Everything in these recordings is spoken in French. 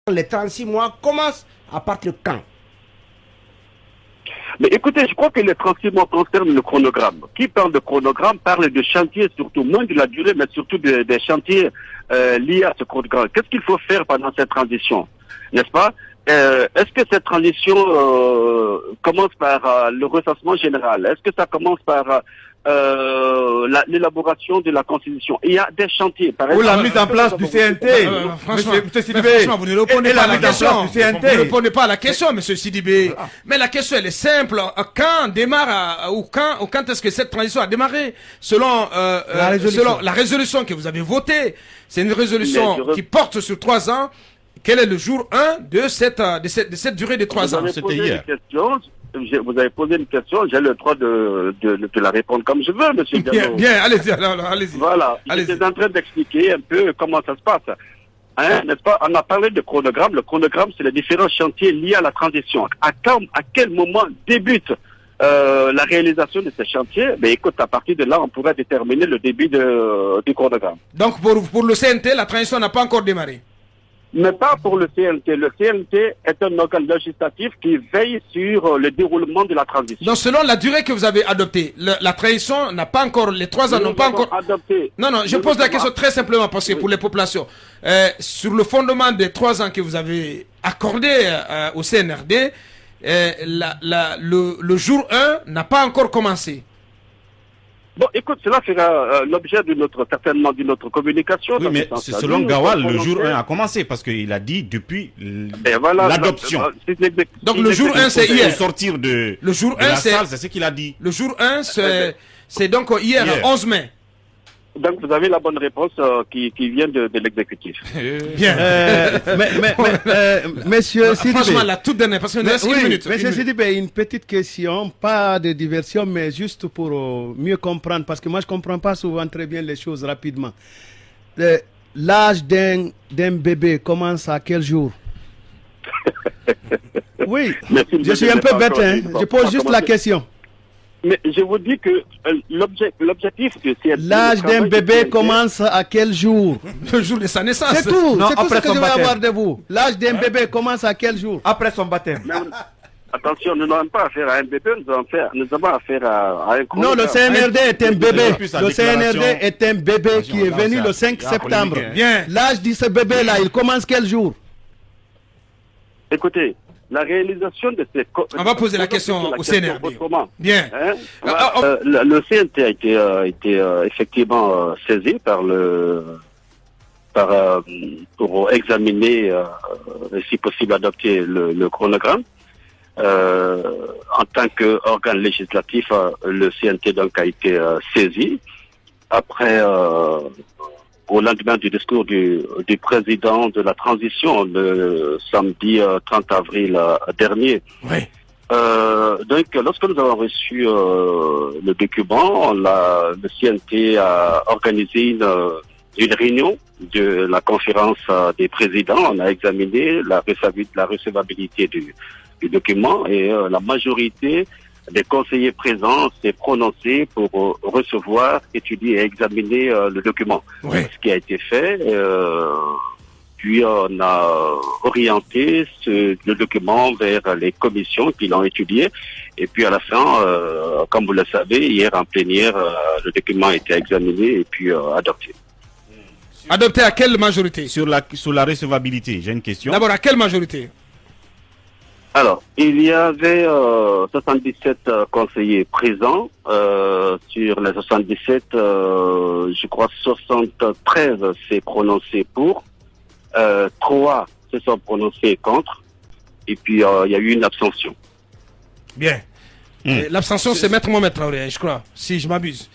Les 36 mois commencent à partir de quand? Mais écoutez, je crois que les 36 mois concernent le chronogramme. Qui parle de chronogramme parle de chantiers, surtout moins de la durée, mais surtout des chantiers liés à ce chronogramme. Qu'est-ce qu'il faut faire pendant cette transition, n'est-ce pas? Est-ce que cette transition commence par le recensement général? Est-ce que ça commence par l'élaboration de la Constitution? Il y a des chantiers. Par exemple, ou la mise en place du CNT. Franchement, vous ne répondez pas à la question. Vous ne répondez pas à la question, M. Sidibé. Mais la question, elle est simple. Quand démarre, ou quand est-ce que cette transition a démarré? Selon la résolution que vous avez votée, c'est une résolution qui porte sur 3 ans. Quel est le jour 1 de cette durée de 3 ans? C'était hier. Vous avez posé une question, j'ai le droit de la répondre comme je veux, monsieur Diallo. Bien, allez-y. Voilà, j'étais en train d'expliquer un peu comment ça se passe. Hein, n'est-ce pas? On a parlé de chronogramme. Le chronogramme, c'est les différents chantiers liés à la transition. À quel moment débute la réalisation de ces chantiers? Ben écoute, à partir de là, on pourrait déterminer le début du chronogramme. Donc pour le CNT, la transition n'a pas encore démarré? Mais pas pour le CNT. Le CNT est un organe législatif qui veille sur le déroulement de la transition. Donc selon la durée que vous avez adoptée, la transition n'a pas encore, les 3 ans n'ont pas encore adopté. Non, je pose la question très simplement parce que pour les populations, sur le fondement des 3 ans que vous avez accordés au CNRD, le jour 1 n'a pas encore commencé. Bon, écoute, cela sera l'objet certainement d'une autre communication. Oui, mais selon Gawal, le jour 1 a commencé parce qu'il a dit depuis l'adoption. Donc le jour 1, c'est hier. Sortir de la salle, c'est ce qu'il a dit. Le jour 1, c'est donc hier, 11 mai. Donc vous avez la bonne réponse qui vient de l'exécutif. Bien. Monsieur Sidibé. Franchement, la toute dernière, parce qu'il nous reste une minute. Monsieur Sidibé, une petite question, pas de diversion, mais juste pour mieux comprendre, parce que moi je ne comprends pas souvent très bien les choses rapidement. L'âge d'un bébé commence à quel jour? Oui, je suis un peu bête, hein. Je pose juste la question. Mais je vous dis que l'objectif de CNT... L'âge d'un bébé commence à quel jour? Le jour de sa naissance. C'est tout, c'est tout ce que je veux avoir de vous. L'âge d'un bébé commence à quel jour? Après son baptême. Mais, attention, nous n'avons pas affaire à un bébé, nous avons affaire à un non, le CNRD est un bébé. Le CNRD est un bébé qui est venu le 5 septembre. Bien. L'âge de ce bébé-là, il commence quel jour? Écoutez, la réalisation de ces... On va poser la question au CNRD. Bien. Hein? Le CNT a été effectivement saisi pour examiner et si possible adopter le chronogramme. En tant qu'organe législatif, le CNT donc a été saisi. Après, au lendemain du discours du président de la transition, le samedi 30 avril dernier. Oui. Donc, lorsque nous avons reçu le document, le CNT a organisé une réunion de la conférence des présidents. On a examiné la recevabilité du document et la majorité des conseillers présents s'est prononcé pour recevoir, étudier et examiner le document. Oui. Ce qui a été fait, puis on a orienté le document vers les commissions qui l'ont étudié. Et puis à la fin, comme vous le savez, hier en plénière, le document a été examiné et puis adopté. Adopté à quelle majorité? Sur la recevabilité, j'ai une question. D'abord, à quelle majorité? Alors, il y avait 77 conseillers présents. Sur les 77, je crois 73 s'est prononcé pour. 3 se sont prononcés contre. Et puis, il y a eu une abstention. Bien. L'abstention, c'est Maître Mohamed Traoré, je crois, si je m'abuse.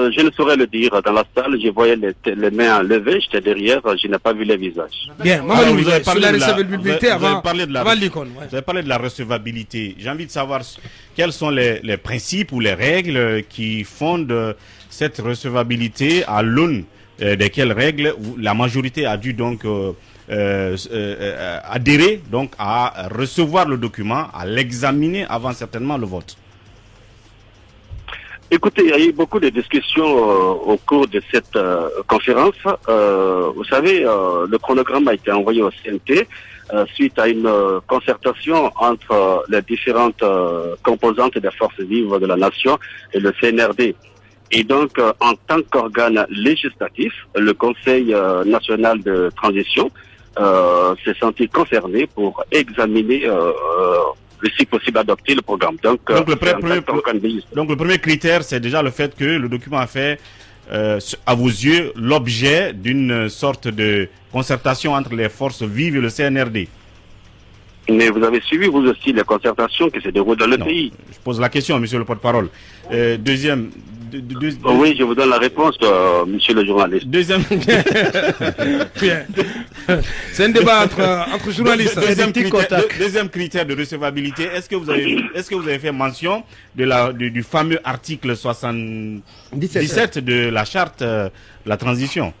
Je ne saurais le dire. Dans la salle, je voyais les mains levées, j'étais derrière, je n'ai pas vu les visages. Bien, vous avez parlé de la recevabilité avant l'icône. Vous avez parlé de la recevabilité. J'ai envie de savoir quels sont les principes ou les règles qui fondent cette recevabilité, à l'aune desquelles règles la majorité a dû donc adhérer donc à recevoir le document, à l'examiner avant certainement le vote. Écoutez, il y a eu beaucoup de discussions au cours de cette conférence. Vous savez, le chronogramme a été envoyé au CNT suite à une concertation entre les différentes composantes des forces vives de la nation et le CNRD. Et donc, en tant qu'organe législatif, le Conseil national de transition s'est senti concerné pour examiner si possible adopter le programme. Donc le premier critère, c'est déjà le fait que le document a fait, à vos yeux, l'objet d'une sorte de concertation entre les forces vives et le CNRD. Mais vous avez suivi, vous aussi, les concertations qui se déroulent dans le pays. Je pose la question, monsieur le porte-parole. Deuxième... Oui, je vous donne la réponse, monsieur le journaliste. Deuxième... C'est un débat entre journalistes. Deuxième critère de recevabilité, est-ce que vous avez fait mention du fameux article 77 de la charte la transition?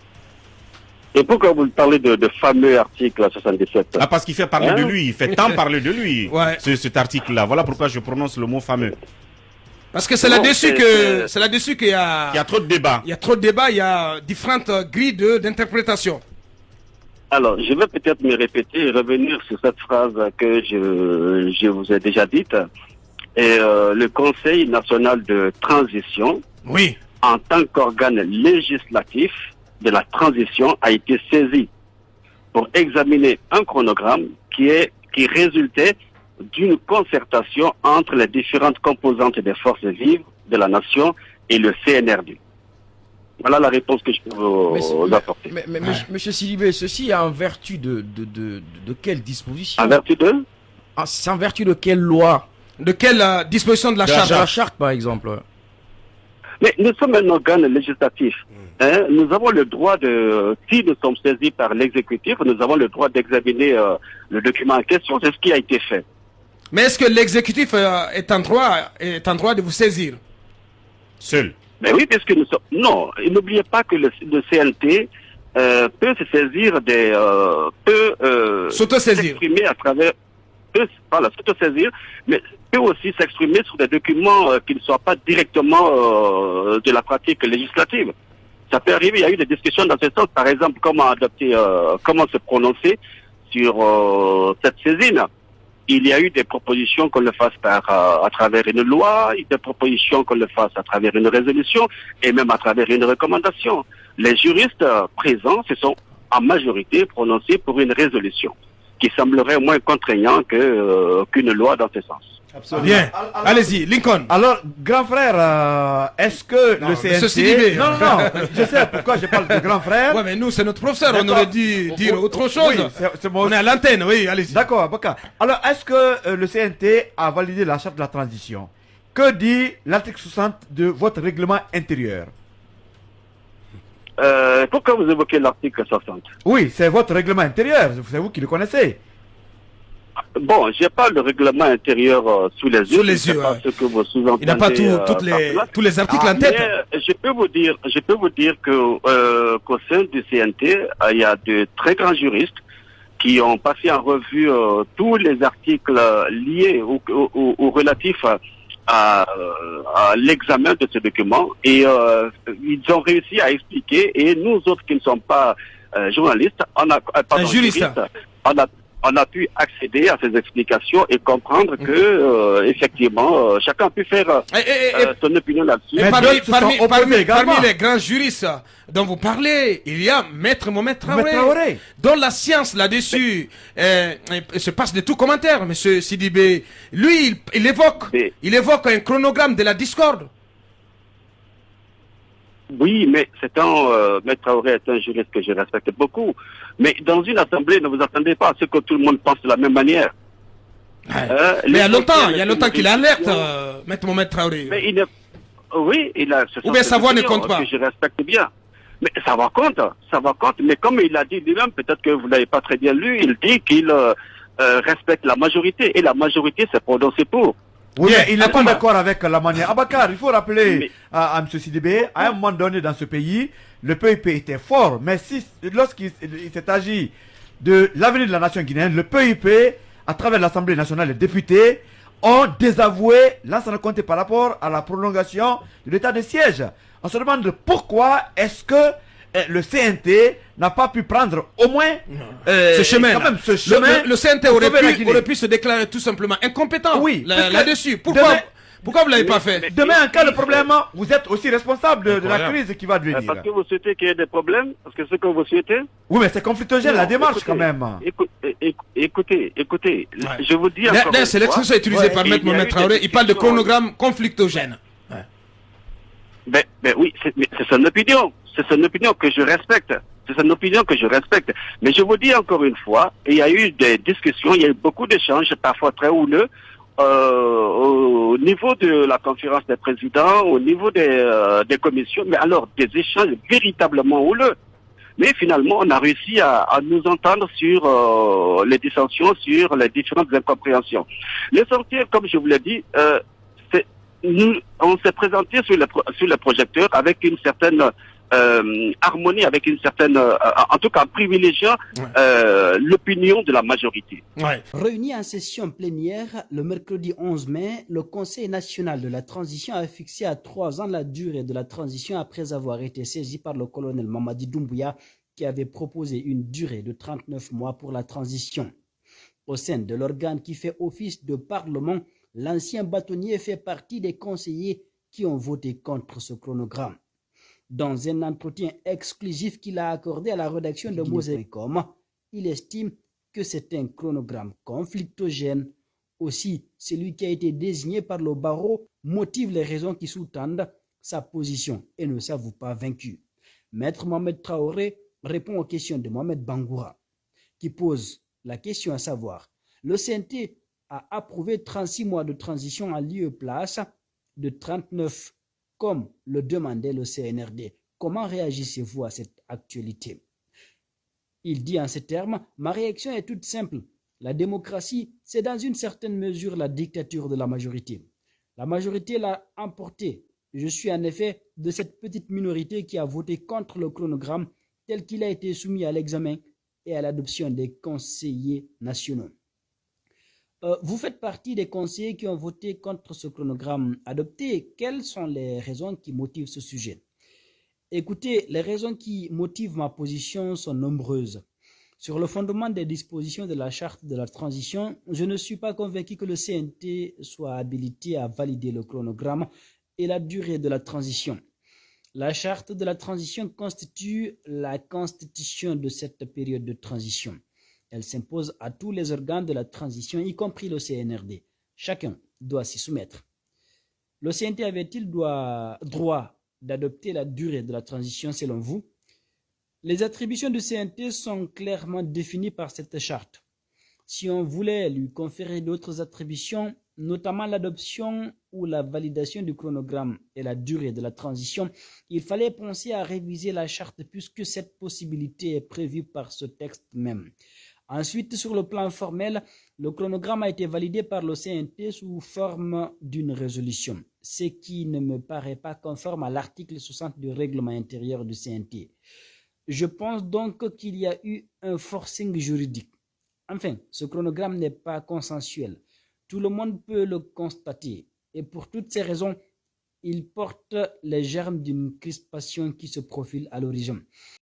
Et pourquoi vous parlez de fameux article 77? Ah, parce qu'il fait parler de lui, il fait tant parler de lui, ouais. cet article-là. Voilà pourquoi je prononce le mot fameux. Parce que c'est là-dessus qu'il y a... Il y a trop de débats. Il y a trop de débats, il y a différentes grilles d'interprétation. Alors, je vais peut-être me répéter et revenir sur cette phrase que je vous ai déjà dite. Et le Conseil national de transition, oui, en tant qu'organe législatif de la transition, a été saisi pour examiner un chronogramme qui résultait d'une concertation entre les différentes composantes des forces vives de la nation et le CNRD. Voilà la réponse que je peux vous apporter. Monsieur Sidibé, ceci est en vertu de quelle disposition? En vertu de? C'est en vertu de quelle loi? De quelle disposition de la charte? De la charte, par exemple. Mais nous sommes un organe législatif. Hein? Nous avons le droit si nous sommes saisis par l'exécutif, nous avons le droit d'examiner le document en question. C'est ce qui a été fait. Mais est-ce que l'exécutif est en droit de vous saisir? Seul? Mais oui, parce que nous sommes... Non, n'oubliez pas que le CNT peut se saisir peut s'exprimer à travers... s'auto-saisir, mais peut aussi s'exprimer sur des documents qui ne soient pas directement de la pratique législative. Ça peut arriver, il y a eu des discussions dans ce sens, par exemple, comment se prononcer sur cette saisine. Il y a eu des propositions qu'on le fasse à travers une loi, des propositions qu'on le fasse à travers une résolution et même à travers une recommandation. Les juristes présents se sont en majorité prononcés pour une résolution qui semblerait moins contraignant qu'une loi dans ce sens. Absolument. Bien. Allez-y, Lincoln. Alors, grand frère, est-ce que le CNT... Non, je sais pourquoi je parle de grand frère. Ouais, mais nous, c'est notre professeur, on aurait dû dire autre chose. Oui, on est à l'antenne, oui, allez-y. D'accord, Baka. Alors, est-ce que le CNT a validé la charte de la transition? Que dit l'article 60 de votre règlement intérieur? Pourquoi vous évoquez l'article 60? Oui, c'est votre règlement intérieur, c'est vous qui le connaissez. Bon, j'ai pas le règlement intérieur sous les yeux. Sous les yeux, ce que vous sous-entendez. Il n'a pas tous les articles en tête. Je peux vous dire que qu'au sein du CNT, il y a de très grands juristes qui ont passé en revue tous les articles liés ou relatifs à l'examen de ce document et ils ont réussi à expliquer, et nous autres qui ne sommes pas journalistes, on a pu accéder à ces explications et comprendre que effectivement chacun a pu faire son opinion là-dessus. Parmi les grands juristes dont vous parlez, il y a Maître Mohamed Traoré, dont la science là-dessus se passe de tout commentaire. Monsieur Sidibé, lui, il évoque un chronogramme de la discorde. Oui, mais Maître Traoré est un juriste que je respecte beaucoup. Mais dans une assemblée, ne vous attendez pas à ce que tout le monde pense de la même manière. Mais il y a longtemps qu'il alerte, Maître Mohamed Traoré. Mais il a... Ou bien sa voix ne compte pas. Que je respecte bien. Mais ça va compte. Mais comme il a dit lui-même, peut-être que vous l'avez pas très bien lu, il dit qu'il respecte la majorité. Et la majorité s'est prononcée pour. Oui, mais il n'est pas d'accord avec la manière. Abakar, il faut rappeler à M. Sidibé, à un moment donné dans ce pays, le PIP était fort. Mais lorsqu'il s'est agi de l'avenir de la nation guinéenne, le PIP, à travers l'Assemblée nationale, les députés, ont désavoué Lansana Conté par rapport à la prolongation de l'état de siège. On se demande pourquoi est-ce que le CNT n'a pas pu prendre au moins ce chemin. Quand même, ce chemin le CNT aurait pu se déclarer tout simplement incompétent là-dessus. Pourquoi vous ne l'avez pas fait? Demain, en cas de problème, vous êtes aussi responsable de la crise qui va devenir. Parce que vous souhaitez qu'il y ait des problèmes? Parce que ce que vous souhaitez? Oui, mais c'est conflictogène, la démarche quand même. Écoutez, je vous dis encore Là, c'est l'expression utilisée par Maître Mohamed Traoré. Il parle de chronogramme conflictogène. Ben oui, c'est son opinion. C'est son opinion que je respecte. C'est son opinion que je respecte. Mais je vous dis encore une fois, il y a eu des discussions, il y a eu beaucoup d'échanges, parfois très houleux, au niveau de la conférence des présidents, au niveau des commissions, mais alors des échanges véritablement houleux. Mais finalement, on a réussi à nous entendre sur les dissensions, sur les différentes incompréhensions. L'essentiel, comme je vous l'ai dit, on s'est présenté sur le projecteur avec une certaine harmonie, avec une certaine, en tout cas privilégiant l'opinion de la majorité. Réuni en session plénière le mercredi 11 mai, le Conseil national de la transition a fixé à 3 ans la durée de la transition après avoir été saisi par le colonel Mamadi Doumbouya qui avait proposé une durée de 39 mois pour la transition. Au sein de l'organe qui fait office de parlement, l'ancien bâtonnier fait partie des conseillers qui ont voté contre ce chronogramme. Dans un entretien exclusif qu'il a accordé à la rédaction de Mosaic.com, il estime que c'est un chronogramme conflictogène. Aussi, celui qui a été désigné par le barreau motive les raisons qui sous-tendent sa position et ne s'avoue pas vaincu. Maître Mohamed Traoré répond aux questions de Mohamed Bangoura, qui pose la question à savoir, le CNT a approuvé 36 mois de transition en lieu et place de 39 comme le demandait le CNRD. Comment réagissez-vous à cette actualité? Il dit en ces termes, ma réaction est toute simple. La démocratie, c'est dans une certaine mesure la dictature de la majorité. La majorité l'a emporté. Je suis en effet de cette petite minorité qui a voté contre le chronogramme tel qu'il a été soumis à l'examen et à l'adoption des conseillers nationaux. Vous faites partie des conseillers qui ont voté contre ce chronogramme adopté. Quelles sont les raisons qui motivent ce sujet? Écoutez, les raisons qui motivent ma position sont nombreuses. Sur le fondement des dispositions de la charte de la transition, je ne suis pas convaincu que le CNT soit habilité à valider le chronogramme et la durée de la transition. La charte de la transition constitue la constitution de cette période de transition. Elle s'impose à tous les organes de la transition, y compris le CNRD. Chacun doit s'y soumettre. Le CNT avait-il droit d'adopter la durée de la transition selon vous? Les attributions du CNT sont clairement définies par cette charte. Si on voulait lui conférer d'autres attributions, notamment l'adoption ou la validation du chronogramme et la durée de la transition, il fallait penser à réviser la charte puisque cette possibilité est prévue par ce texte même. Ensuite, sur le plan formel, le chronogramme a été validé par le CNT sous forme d'une résolution, ce qui ne me paraît pas conforme à l'article 60 du règlement intérieur du CNT. Je pense donc qu'il y a eu un forcing juridique. Enfin, ce chronogramme n'est pas consensuel. Tout le monde peut le constater. Et pour toutes ces raisons, il porte les germes d'une crispation qui se profile à l'horizon.